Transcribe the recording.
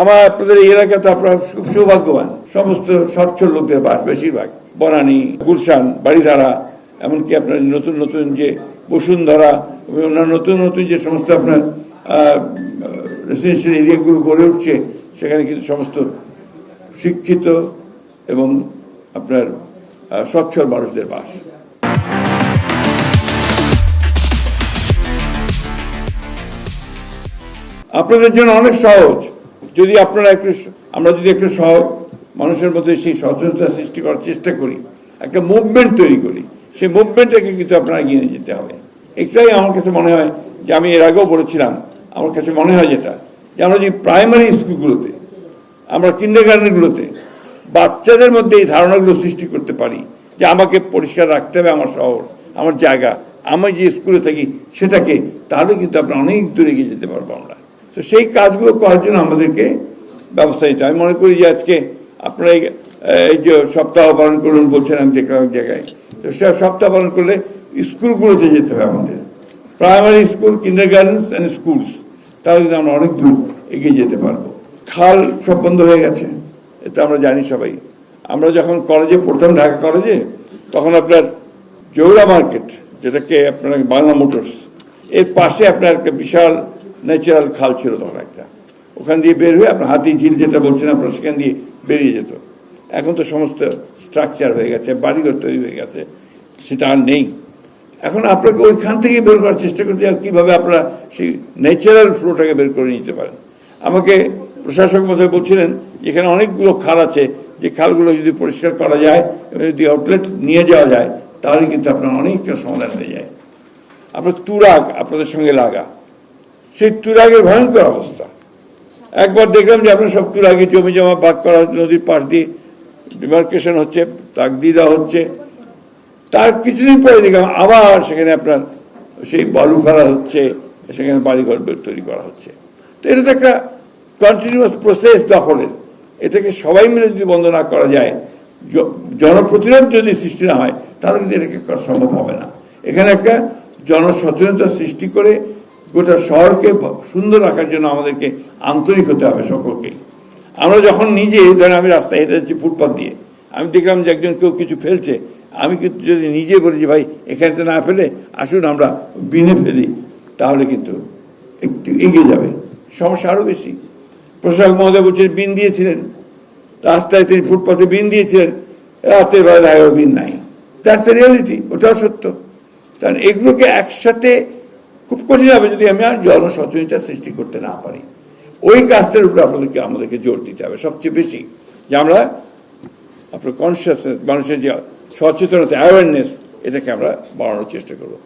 আমার আপনাদের এই এলাকাতে আপনারা খুব সৌভাগ্যবান, সমস্ত সচ্ছল লোকদের বাস, বেশিরভাগ বনানী, গুলশান, বাড়িধারা, এমনকি আপনার নতুন নতুন যে বসুন্ধরা এবং অন্যান্য নতুন নতুন যে সমস্ত আপনার রেসিডেন্সিয়াল এরিয়াগুলো গড়ে উঠছে, সেখানে কিন্তু সমস্ত শিক্ষিত এবং আপনার সচ্ছল মানুষদের বাস। আপনাদের জন্য অনেক সহজ যদি আপনারা আমরা যদি একটু মানুষের মধ্যে সেই সচেতনতা সৃষ্টি করার চেষ্টা করি, একটা মুভমেন্ট তৈরি করি, সেই মুভমেন্টটাকে কিন্তু আপনারা এগিয়ে নিয়ে যেতে হবে। এটাই আমার কাছে মনে হয় যে আমি এর আগেও বলেছিলাম, আমার কাছে মনে হয় যেটা যে আমরা যদি প্রাইমারি স্কুলগুলোতে, আমরা কিন্ডারগার্টেনগুলোতে বাচ্চাদের মধ্যে এই ধারণাগুলো সৃষ্টি করতে পারি যে আমাকে পরিষ্কার রাখতে হবে আমার শহর, আমার জায়গা, আমি যে স্কুলে থাকি সেটাকে, তাহলে কিন্তু আমরা অনেক দূরে এগিয়ে যেতে পারবো আমরা। তো সেই কাজগুলো করার জন্য আমাদেরকে ব্যবস্থা নিতে আমি মনে করি যে আজকে আপনারা এই যে সপ্তাহ পালন করুন বলছেন, আমি দেখলাম এক জায়গায়, তো সে সপ্তাহ পালন করলে স্কুলগুলোতে যেতে হবে আমাদের, প্রাইমারি স্কুল, কিন্ডারগার্টেনস অ্যান্ড স্কুলস, তাহলে কিন্তু আমরা অনেক দূর এগিয়ে যেতে পারবো। খাল সব বন্ধ হয়ে গেছে, এটা আমরা জানি সবাই। আমরা যখন কলেজে পড়তাম, ঢাকা কলেজে, তখন আপনার জৌড়া মার্কেট, যেটাকে আপনার বাংলা মোটরস, এর পাশে আপনার একটা বিশাল ন্যাচারাল খাল ছিল তখন একটা, ওখান দিয়ে বের হয়ে আপনার হাতি ঝিল যেটা বলছেন আপনার, সেখান দিয়ে বেরিয়ে যেত। এখন তো সমস্ত স্ট্রাকচার হয়ে গেছে, বাড়িঘর তৈরি হয়ে গেছে, সেটা আর নেই। এখন আপনাকে ওইখান থেকে বের করার চেষ্টা করতে হবে কীভাবে আপনারা সেই ন্যাচারাল ফ্লোটাকে বের করে নিতে পারেন। আমাকে প্রশাসক মধ্যে বলছিলেন এখানে অনেকগুলো খাল আছে, যে খালগুলো যদি পরিষ্কার করা যায় এবং যদি আউটলেট নিয়ে যাওয়া যায়, তাহলে কিন্তু আপনার অনেকটা সমাধান হয়ে যায়। আপনার তুরাগ আপনাদের সঙ্গে লাগা, সেই তুরাগের ভয়ঙ্কর অবস্থা। একবার দেখলাম যে আপনার সব তুরাগে জমি জমা ভাগ করা, নদীর পাশ দিয়ে ডিমার্কেশন হচ্ছে, তাক দিয়ে দেওয়া হচ্ছে, তার কিছুদিন পরে দেখলাম আবার সেখানে আপনার সেই বালু ফেলা হচ্ছে, সেখানে বাড়িঘর তৈরি করা হচ্ছে। তো এটা তো একটা কন্টিনিউয়াস প্রসেস দখলের, এটাকে সবাই মিলে যদি বন্ধ না করা যায়, জনপ্রতিরোধ যদি সৃষ্টি না হয়, তাহলে কিন্তু এটাকে করা সম্ভব হবে না। এখানে একটা জনসচেতনতা সৃষ্টি করে গোটা শহরকে সুন্দর রাখার জন্য আমাদেরকে আন্তরিক হতে হবে সকলকেই। আমরা যখন নিজে ধরেন আমি রাস্তায় হেঁটে যাচ্ছি ফুটপাথ দিয়ে, আমি দেখলাম যে একজন কেউ কিছু ফেলছে, আমি কিন্তু যদি নিজে বলি যে ভাই এখানে না ফেলে আসুন আমরা বিনে ফেলি, তাহলে কিন্তু একটু এগিয়ে যাবে, সমস্যা আরও বেশি। প্রশাসক মহোদয় বলছেন বিন দিয়েছিলেন রাস্তায়, তিনি ফুটপাথে বিন দিয়েছিলেন, রাতের বেলায় বিন নাই, দ্যাটস দ্য রিয়ালিটি, ওটাও সত্য। কারণ এগুলোকে একসাথে খুব কঠিন হবে যদি আমি আর জনসচেতনতা সৃষ্টি করতে না পারি। ওই কাজটার উপরে আমাদেরকে জোর দিতে হবে সবচেয়ে বেশি, যে আমরা আপনার কনসিয়াসনেস, মানুষের যে সচেতনতা, অ্যাওয়ারনেস, এটাকে আমরা বাড়ানোর চেষ্টা করবো।